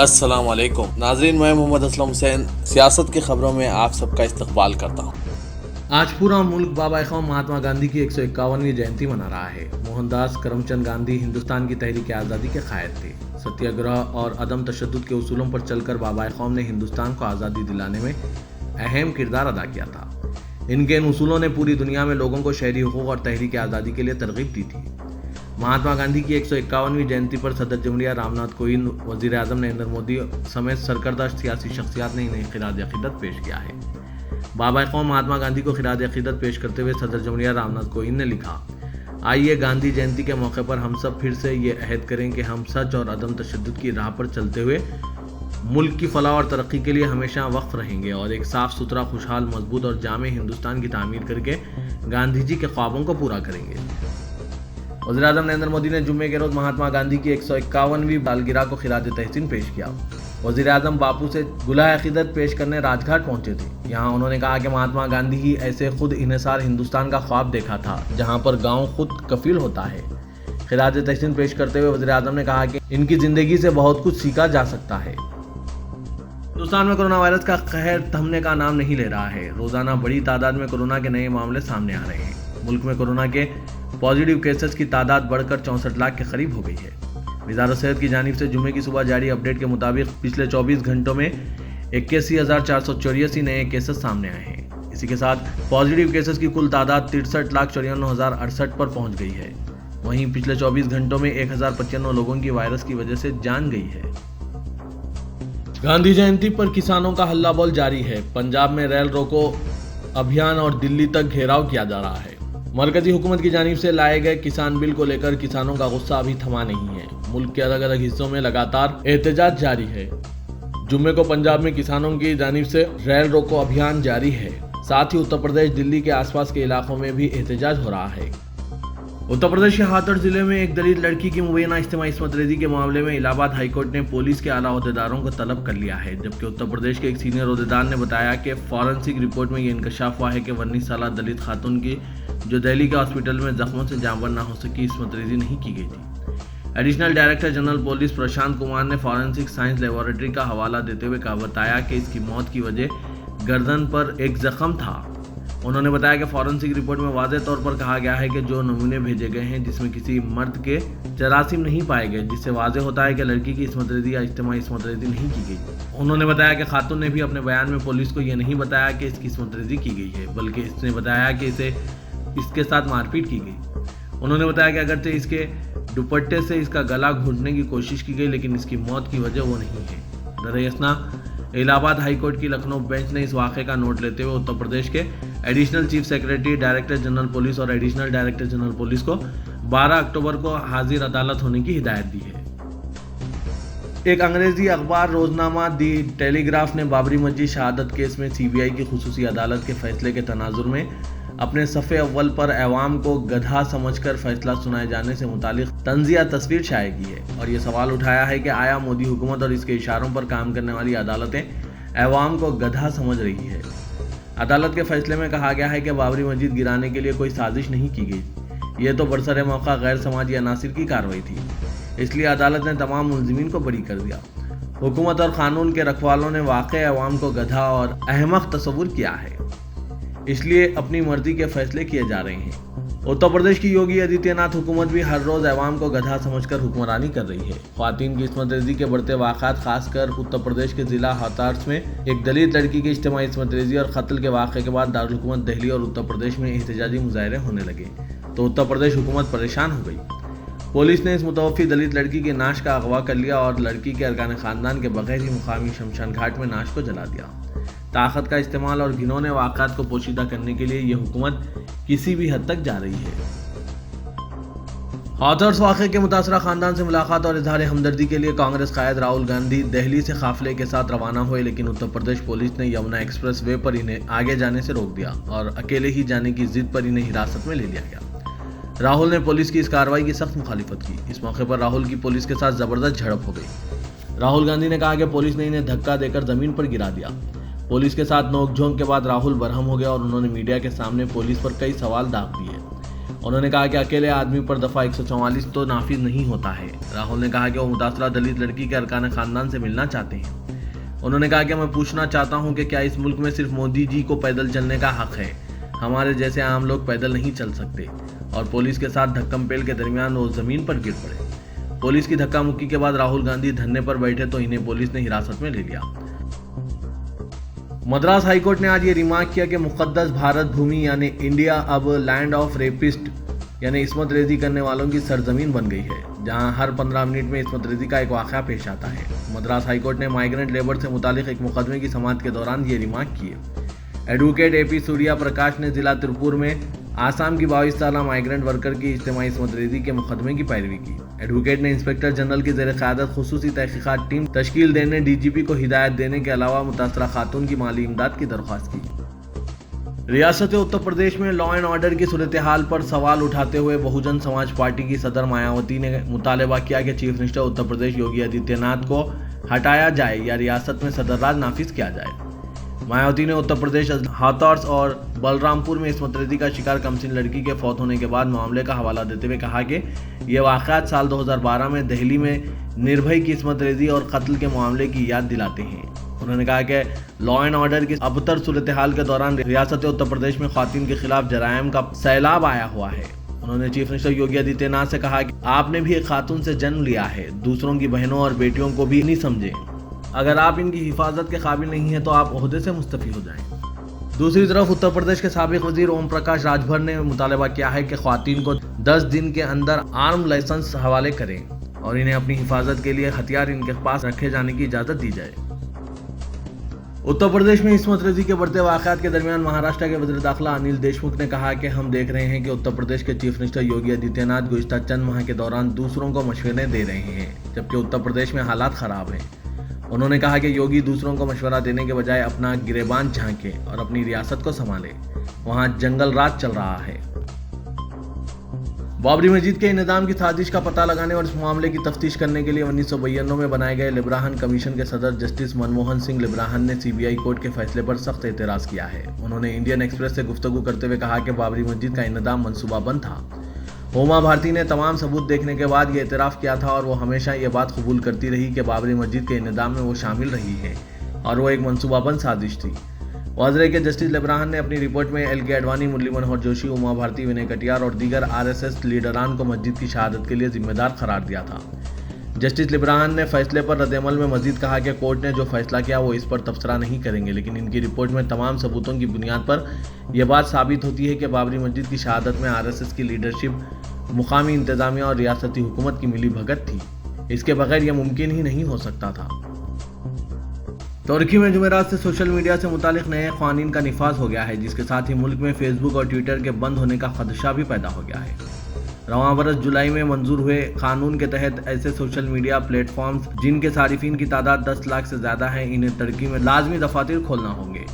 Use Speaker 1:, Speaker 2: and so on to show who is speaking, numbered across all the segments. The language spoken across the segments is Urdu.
Speaker 1: السلام علیکم ناظرین، میں محمد اسلم حسین سیاست کی خبروں میں آپ سب کا استقبال کرتا ہوں۔
Speaker 2: آج پورا ملک بابا قوم مہاتما گاندھی کی 151ویں جینتی منا رہا ہے۔ موہن داس کرم چند گاندھی ہندوستان کی تحریک آزادی کے قائد تھے۔ ستیہ گرہ اور عدم تشدد کے اصولوں پر چل کر بابا قوم نے ہندوستان کو آزادی دلانے میں اہم کردار ادا کیا تھا۔ ان کے اصولوں نے پوری دنیا میں لوگوں کو شہری حقوق اور تحریک آزادی کے لیے ترغیب دی تھی۔ مہاتما گاندھی کی 151ویں جینتی پر صدر جمہوریہ رام ناتھ کووند، وزیر اعظم نریندر مودی سمیت سرکردہ سیاسی شخصیات نے انہیں خراج عقیدت پیش کیا ہے۔ بابا قوم مہاتما گاندھی کو خراج عقیدت پیش کرتے ہوئے صدر جمہوریہ رام ناتھ کووند نے لکھا، آئیے گاندھی جینتی کے موقع پر ہم سب پھر سے یہ عہد کریں کہ ہم سچ اور عدم تشدد کی راہ پر چلتے ہوئے ملک کی فلاح اور ترقی کے لیے ہمیشہ وقف رہیں گے اور ایک صاف ستھرا، خوشحال، مضبوط اور جامع ہندوستان کی تعمیر کر کے گاندھی جی کے خوابوں کو پورا کریں گے۔ وزیر اعظم نریندر مودی نے جمعے کے روز مہاتما گاندھی کی 151ویں سالگرہ کو خراج تحسین پیش کیا۔ وزیر اعظم باپو سے گلہ عقیدت پیش کرنے راج گھاٹ پہنچے تھے۔ یہاں انہوں نے کہا کہ مہاتما گاندھی ہی ایسے خود انحصار ہندوستان کا خواب دیکھا تھا جہاں پر گاؤں خود کفیل ہوتا ہے۔ خراج تحسین پیش کرتے ہوئے وزیر اعظم نے کہا کہ ان کی زندگی سے بہت کچھ سیکھا جا سکتا ہے۔ ہندوستان میں کورونا وائرس کا قہر تھمنے کا نام نہیں لے رہا ہے۔ روزانہ بڑی تعداد میں کورونا کے نئے معاملے سامنے آ رہے ہیں۔ ملک میں کورونا کے پازیٹیو کیسز کی تعداد بڑھ کر 64 لاکھ کے قریب ہو گئی ہے۔ وزارت صحت کی جانب سے جمعے کی صبح جاری اپڈیٹ کے مطابق پچھلے 24 گھنٹوں میں 81,484 نئے کیسز سامنے آئے ہیں۔ اسی کے ساتھ پازیٹیو کیسز کی کل تعداد 63,94,068 پر پہنچ گئی ہے۔ وہیں پچھلے 24 گھنٹوں میں 1,095 لوگوں کی وائرس کی وجہ سے جان گئی ہے۔ گاندھی جینتی پر کسانوں کا ہلہ بول جاری ہے۔ پنجاب میں ریل روکو ابھیان اور دلی تک گھیراؤ کیا جا رہا ہے۔ مرکزی حکومت کی جانب سے لائے گئے کسان بل کو لے کر کسانوں کا غصہ ابھی تھما نہیں ہے۔ ملک کے الگ الگ حصوں میں لگاتار احتجاج جاری ہے۔ جمعے کو پنجاب میں کسانوں کی جانب سے ریل روکو ابھیان جاری ہے۔ ساتھ ہی اتر پردیش، دلی کے آس پاس کے علاقوں میں بھی احتجاج ہو رہا ہے۔ اتر پردیش کے ہاتھڑ ضلع میں ایک دلت لڑکی کی مبینہ اجتماعی عصمت ریزی کے معاملے میں الہ آباد ہائی کورٹ نے پولیس کے اعلیٰ عہدیداروں کو طلب کر لیا ہے، جبکہ اتر پردیش کے ایک سینئر عہدیدار نے بتایا کہ فورنسک رپورٹ میں یہ انکشاف ہوا ہے کہ 19 سالہ دلت خاتون کی جو دہلی کے ہاسپٹل میں زخموں سے جاں بحق نہ ہو سکی عصمت ریزی نہیں کی گئی تھی۔ Additional director general police Prashant Kumar نے فورنسک سائنس لیبارٹری کا حوالہ دیتے ہوئے بتایا کہ اس کی موت کی وجہ گردن پر ایک زخم تھا۔ انہوں نے بتایا کہ فورنسک رپورٹ میں واضح طور پر کہا گیا ہے کہ جو نمونے بھیجے گئے ہیں جس میں کسی مرد کے جراثیم نہیں پائے گئے، جس سے واضح ہوتا ہے کہ لڑکی کی عصمت ریزی یا اجتماعی عصمت ریزی نہیں کی گئی۔ انہوں نے بتایا کہ خاتون نے بھی اپنے بیان میں پولیس کو یہ نہیں بتایا کہ اس کی عصمت ریزی کی گئی ہے، بلکہ اس نے بتایا کہ اس کے ساتھ مار پیٹ کی گئی۔ انہوں نے بتایا کہ اگرچہ اس کے دوپٹے سے اس کا گلا گھونٹنے کی کوشش کی گئی لیکن اس کی موت کی وجہ وہ نہیں ہے۔ درِ اثنا الہ آباد ہائی کورٹ کی لکھنؤ بینچ نے اس واقعے کا نوٹ لیتے ہوئے اتر پردیش کے additional chief secretary, director general police اور ایڈیشنل ڈائریکٹر جنرل پولیس کو 12 اکتوبر کو حاضر عدالت ہونے کی ہدایت دی ہے۔ ایک انگریزی اخبار روزنامہ دی ٹیلی گراف نے بابری مسجد شہادت کیس میں سی بی آئی کی خصوصی عدالت کے فیصلے کے تناظر میں اپنے صفحے اول پر عوام کو گدھا سمجھ کر فیصلہ سنائے جانے سے متعلق طنزیہ تصویر شائع کی ہے اور یہ سوال اٹھایا ہے کہ آیا مودی حکومت اور اس کے اشاروں پر کام کرنے والی عدالتیں عوام کو گدھا سمجھ رہی ہے۔ عدالت کے فیصلے میں کہا گیا ہے کہ بابری مسجد گرانے کے لیے کوئی سازش نہیں کی گئی، یہ تو برسر موقع غیر سماجی عناصر کی کارروائی تھی، اس لیے عدالت نے تمام ملزمین کو بری کر دیا۔ حکومت اور قانون کے رکھوالوں نے واقع عوام کو گدھا اور احمق تصور کیا ہے، اس لیے اپنی مرضی کے فیصلے کیے جا رہے ہیں۔ اتر پردیش کی یوگی آدتیہ ناتھ حکومت بھی ہر روز عوام کو گدھا سمجھ کر حکمرانی کر رہی ہے۔ خواتین کی عصمت ریزی کے بڑھتے واقعات، خاص کر اتر پردیش کے ضلع ہاتھرس میں ایک دلت لڑکی کی اجتماعی عصمت ریزی اور قتل کے واقعے کے بعد دارالحکومت دہلی اور اتر پردیش میں احتجاجی مظاہرے ہونے لگے تو اتر پردیش حکومت پریشان ہو گئی۔ پولیس نے اس متوفی دلت لڑکی کی نعش کا اغوا کر لیا اور لڑکی کے ارکان خاندان کے بغیر ہی مقامی شمشان گھاٹ میں نعش کو جلا دیا۔ طاقت کا استعمال اور گھنونے واقعات کو پوشیدہ کرنے کے لیے یہ حکومت کسی بھی حد تک جا رہی ہے۔ ہاتھرس واقعے کے متاثرہ خاندان سے ملاقات اور اظہار ہمدردی کے لیے کانگریس قائد راہل گاندھی دہلی سے قافلے کے ساتھ روانہ ہوئے، لیکن اتر پردیش پولیس نے یمنا ایکسپریس وے پر انہیں آگے جانے سے روک دیا اور اکیلے ہی جانے کی ضد پر انہیں حراست میں لے لیا گیا۔ راہل نے پولیس کی اس کارروائی کی سخت مخالفت کی۔ اس موقع پر راہل کی پولیس کے ساتھ زبردست جھڑپ ہو گئی۔ راہل گاندھی نے کہا کہ پولیس نے انہیں دھکا دے کر زمین پر گرا دیا۔ پولیس کے ساتھ نوک جھونک کے بعد راہل برہم ہو گیا اور انہوں نے میڈیا کے سامنے پولیس پر کئی سوال داغ دیے۔ انہوں نے کہا کہ اکیلے آدمی پر دفعہ 144 تو نافذ نہیں ہوتا ہے۔ راہل نے کہا کہ وہ متاثرہ دلت لڑکی کے ارکان خاندان سے ملنا چاہتے ہیں۔ انہوں نے کہا کہ میں پوچھنا چاہتا ہوں کہ کیا اس ملک میں صرف مودی جی کو پیدل چلنے کا حق ہے؟ ہمارے جیسے عام لوگ پیدل نہیں چل سکتے۔ اور پولیس کے ساتھ دھکم پیل کے درمیان وہ زمین پر گر پڑے۔ پولیس کی دھکا مکی کے بعد راہل گاندھی دھرنے پر بیٹھے تو انہیں پولیس نے حراست میں لے لیا۔ مدراس ہائی کورٹ نے آج یہ ریمارک کیا کہ مقدس بھارت بھومی یعنی انڈیا اب لینڈ آف ریپسٹ یعنی عصمت ریزی کرنے والوں کی سرزمین بن گئی ہے، جہاں ہر 15 منٹ میں عصمت ریزی کا ایک واقعہ پیش آتا ہے۔ مدراس ہائی کورٹ نے مائیگرنٹ لیبر سے متعلق ایک مقدمے کی سماعت کے دوران یہ ریمارک کیے۔ ایڈوکیٹ اے پی سوریا پرکاش نے ضلع ترپور میں آسام کی 22 سالہ مائیگرنٹ ورکر کی اجتماعی عصمت ریزی کے مقدمے کی پیروی کی۔ ایڈوکیٹ نے انسپکٹر جنرل کی زیر قیادت خصوصی تحقیقات ٹیم تشکیل دینے، ڈی جی پی کو ہدایت دینے کے علاوہ متاثرہ خاتون کی مالی امداد کی درخواست کی۔ ریاست اتر پردیش میں لا اینڈ آرڈر کی صورتحال پر سوال اٹھاتے ہوئے بہوجن سماج پارٹی کی صدر مایاوتی نے مطالبہ کیا کہ چیف منسٹر اتر پردیش یوگی آدتیہ ناتھ کو ہٹایا جائے یا ریاست میں صدر راج نافذ کیا جائے۔ مایاوتی نے اتر پردیش ہاتھرس اور بلرام پور میں عصمت ریزی کا شکار کمسن لڑکی کے فوت ہونے کے بعد معاملے کا حوالہ دیتے ہوئے کہا کہ یہ واقعات سال 2012 میں دہلی میں نربھئی کی عصمت ریزی اور قتل کے معاملے کی یاد دلاتے ہیں۔ انہوں نے کہا کہ لا اینڈ آرڈر کی ابتر صورتحال کے دوران ریاست اتر پردیش میں خواتین کے خلاف جرائم کا سیلاب آیا ہوا ہے۔ انہوں نے چیف منسٹر یوگی آدتیہ ناتھ سے کہا کہ آپ نے بھی ایک خاتون سے جنم لیا ہے، دوسروں کی بہنوں اور بیٹیوں کو بھی نہیں سمجھیں۔ اگر آپ ان کی حفاظت کے قابل نہیں ہیں تو آپ عہدے سے مستعفی ہو جائیں۔ دوسری طرف اتر پردیش کے سابق وزیر اوم پرکاش راجبھر نے مطالبہ کیا ہے کہ خواتین کو 10 دن کے اندر آرم لائسنس حوالے کریں اور انہیں اپنی حفاظت کے لیے ہتھیار ان کے پاس رکھے جانے کی اجازت دی جائے۔ اتر پردیش میں عصمت ریزی کے بڑھتے واقعات کے درمیان مہاراشٹر کے وزیر داخلہ انل دیشمکھ نے کہا کہ ہم دیکھ رہے ہیں کہ اتر پردیش کے چیف منسٹر یوگی آدتیہ ناتھ گزشتہ چند ماہ کے دوران دوسروں کو مشورے دے رہے ہیں، جبکہ اتر پردیش میں حالات خراب ہیں۔ انہوں نے کہا کہ یوگی دوسروں کو مشورہ دینے کے بجائے اپنا گریبان جھانکے اور اپنی ریاست کو سنبھالے، وہاں جنگل راج چل رہا ہے۔ بابری مسجد کے انہدام کی سازش کا پتہ لگانے اور اس معاملے کی تفتیش کرنے کے لیے 1992 میں بنائے گئے لبراہن کمیشن کے صدر جسٹس منموہن سنگھ لبراہن نے سی بی آئی کورٹ کے فیصلے پر سخت اعتراض کیا ہے۔ انہوں نے انڈین ایکسپریس سے گفتگو کرتے ہوئے کہا کہ بابری مسجد کا انہدام منصوبہ بند تھا۔ ہوما بھارتی نے تمام ثبوت دیکھنے کے بعد یہ اعتراف کیا تھا اور وہ ہمیشہ یہ بات قبول کرتی رہی کہ بابری مسجد کے انہدام میں وہ شامل رہی ہے اور وہ ایک منصوبہ بند سازش تھی۔ واضح ہے کہ جسٹس لبراہن نے اپنی رپورٹ میں ایل کے اڈوانی، مرلی منوہر جوشی، ہوما بھارتی، ونے کٹیار اور دیگر RSS لیڈران کو مسجد کی شہادت کے لیے ذمہ دار قرار دیا تھا۔ جسٹس لبراہن نے فیصلے پر رد عمل میں مزید کہا کہ کورٹ نے جو فیصلہ کیا وہ اس پر تبصرہ نہیں کریں گے، لیکن ان کی رپورٹ میں تمام ثبوتوں کی بنیاد پر یہ بات ثابت ہوتی ہے کہ بابری مسجد کی شہادت میں RSS کی لیڈرشپ، مقامی انتظامیہ اور ریاستی حکومت کی ملی بھگت تھی۔ اس کے بغیر یہ ممکن ہی نہیں ہو سکتا تھا۔ ترکی میں جمعرات سے سوشل میڈیا سے متعلق نئے قوانین کا نفاذ ہو گیا ہے، جس کے ساتھ ہی ملک میں فیس بک اور ٹویٹر کے بند ہونے کا خدشہ بھی پیدا ہو گیا ہے۔ رواں برس جولائی میں منظور ہوئے قانون کے تحت ایسے سوشل میڈیا پلیٹ فارمز جن کے صارفین کی تعداد 10 لاکھ سے زیادہ ہے، انہیں ترکی میں لازمی دفاتر کھولنا ہوں گے۔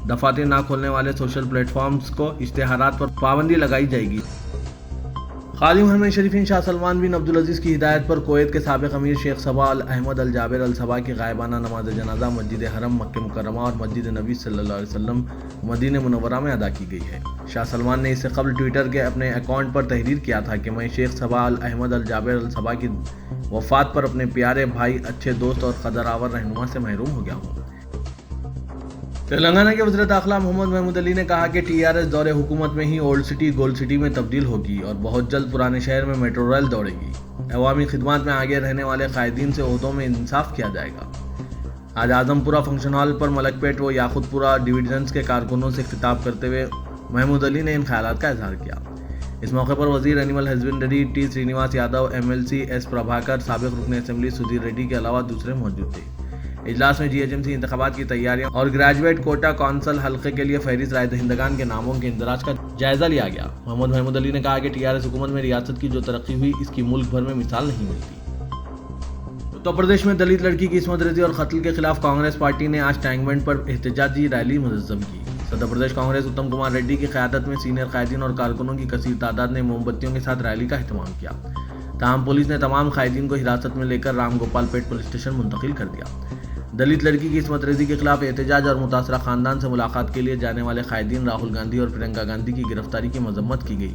Speaker 2: دفاتر نہ کھولنے والے سوشل پلیٹ فارمز کو اشتہارات پر پابندی لگائی جائے گی۔ خادم حرمین شریفین شاہ سلمان بن عبدالعزیز کی ہدایت پر کویت کے سابق امیر شیخ صبا احمد الجابر الصبا کی غائبانہ نماز جنازہ مسجد حرم مکہ مکرمہ اور مسجد نبی صلی اللہ علیہ وسلم مدینہ منورہ میں ادا کی گئی ہے۔ شاہ سلمان نے اس سے قبل ٹویٹر کے اپنے اکاؤنٹ پر تحریر کیا تھا کہ میں شیخ صبا احمد الجابر الصبا کی وفات پر اپنے پیارے بھائی، اچھے دوست اور قدر آور رہنما سے محروم ہو گیا ہوں۔ تلنگانہ کے وزیر داخلہ محمد محمود علی نے کہا کہ TRS دور حکومت میں ہی اولڈ سٹی گولڈ سٹی میں تبدیل ہوگی اور بہت جلد پرانے شہر میں میٹرو ریل دوڑے گی۔ عوامی خدمات میں آگے رہنے والے قائدین سے عہدوں میں انصاف کیا جائے گا۔ آج اعظم پورہ فنکشن ہال پر ملک پیٹ و یاقوت پورہ ڈویژنز کے کارکنوں سے خطاب کرتے ہوئے محمود علی نے ان خیالات کا اظہار کیا۔ اس موقع پر وزیر animal husbandry T Srinivas Yadav, MLC S Prabhakar, سابق رکن اسمبلی سدھیر ریڈی کے علاوہ دوسرے موجود تھے۔ اجلاس میں GHMC انتخابات کی تیاریاں اور گریجویٹ کوٹا کونسل حلقے کے لیے فہرست رائے دہندگان کے ناموں کے اندراج کا جائزہ لیا گیا۔ محمد محمود علی نے کہا کہ TRS حکومت میں ریاست کی جو ترقی ہوئی اس کی ملک بھر میں مثال نہیں ملتی۔ اتر پردیش میں دلت لڑکی کی عصمت ریزی اور قتل کے خلاف کانگریس پارٹی نے آج ٹینک بنڈ پر احتجاجی ریلی منظم کی۔ صدر پردیش کانگریس اتم کمار ریڈی کی قیادت میں سینئر قائدین اور کارکنوں کی کثیر تعداد نے موم بتیوں کے ساتھ ریلی کا اہتمام کیا۔ تاہم پولیس نے تمام قائدین کو حراست میں لے کر رام گوپال پیٹ پولیس اسٹیشن منتقل کر دیا۔ دلت لڑکی کی عصمت ریزی کے خلاف احتجاج اور متاثرہ خاندان سے ملاقات کے لیے جانے والے قائدین راہل گاندھی اور پرینکا گاندھی کی گرفتاری کی مذمت کی گئی۔